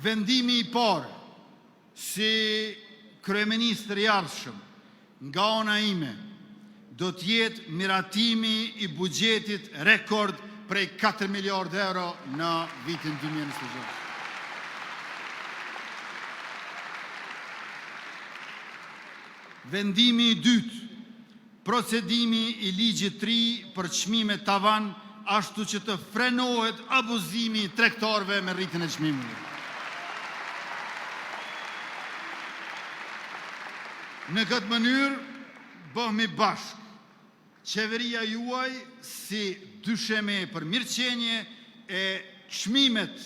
Vendimi I parë si kryeministër I ardhshëm nga ana ime do të jetë miratimi I buxhetit rekord prej 4 miliardë euro në vitin 2026. Vendimi I dytë, procedimi I ligjit 3 për çmime tavan, ashtu që të frenohet abuzimi I tregtarëve me rritjen e çmimeve. Në këtë mënyrë, bëhemi bashkë, qeveria juaj si dysheme për mirëqenie e çmimet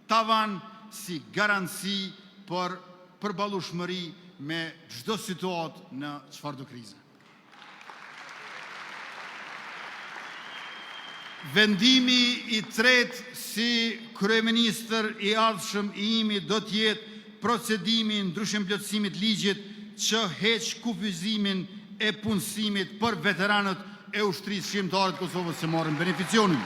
tavan si garanci për përballueshmëri me çdo situatë në çfarëdo krize. Vendimi I tretë si kryeministër I ardhshëm I imi do të jetë procedimi I ndryshim plotësimit ligjit që heq kufizimin e punësimit për veteranët e ushtrisë shqiptare të Kosovës që marrin beneficionin.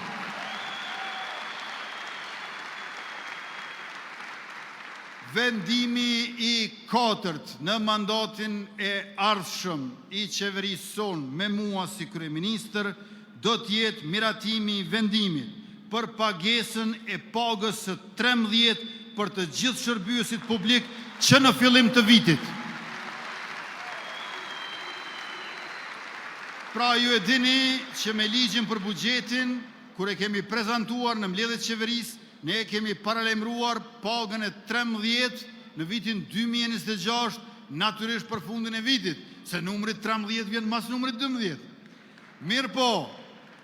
Vendimi I katërt në mandatin e ardhshëm I qeverisë sonë me mua si kryeministër do të jetë miratimi I vendimit për pagesën e pagës së 13 për të gjithë shërbyesit publik që në fillim të vitit. Pra ju e dini që me ligjin për buxhetin, kur e kemi prezantuar në mbledhjet e qeverisë, ne kemi paralajmëruar pagën e 13 në vitin 2026, natyrisht për fundin e vitit, se numri 13 vjen mas numrit 12. Mirë po,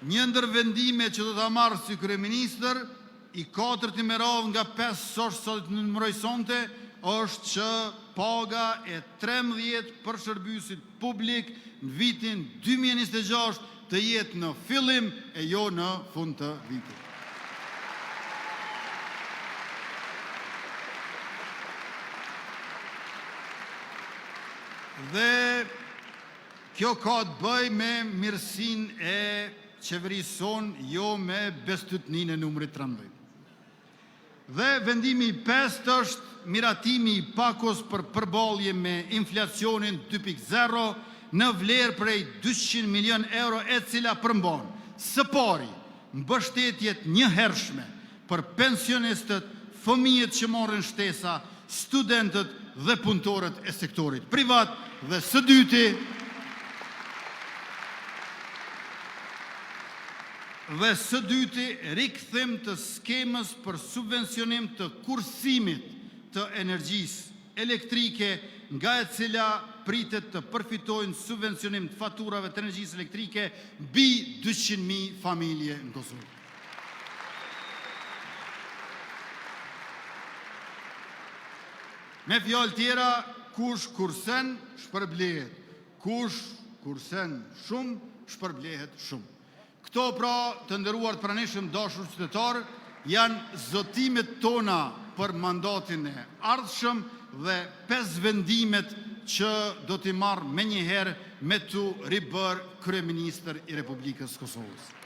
një ndër vendimet që do ta marr si kryeministër, I katërti me radhë nga 5 sosh sot në numëroj sonte, është që paga e 13 për shërbyesit publik në vitin 2026 të jetë në fillim e jo në fund të vitit. Dhe kjo ka të bëj me mirësinë e qeverisë sonë, jo me bestytninë e numrit 13. Dhe vendimi I pestë është miratimi I pakos për përballje me inflacionin 2.0 në vlerë prej 200 milion euro e cila përmban së pari mbështetjet njëhershme për pensionistët, fëmijët që marrin shtesa, studentët dhe punëtorët e sektorit privat dhe së dyti rikthim të skemës për subvencionim të kursimit të energjisë elektrike nga e cila pritet të përfitojnë subvencionim të faturave të energjisë elektrike mbi 200.000 familje në Kosovë. Me fjalë tjera, kush kursen shpërblehet, kush kursen shumë shpërblehet shumë. Këto pra të nderuar të pranishëm dashur qytetarë janë zotimet tona për mandatin e ardhshëm dhe 5 vendimet që do t'i marrë menjëherë me tu ribër kryeministër I Republikës Kosovës.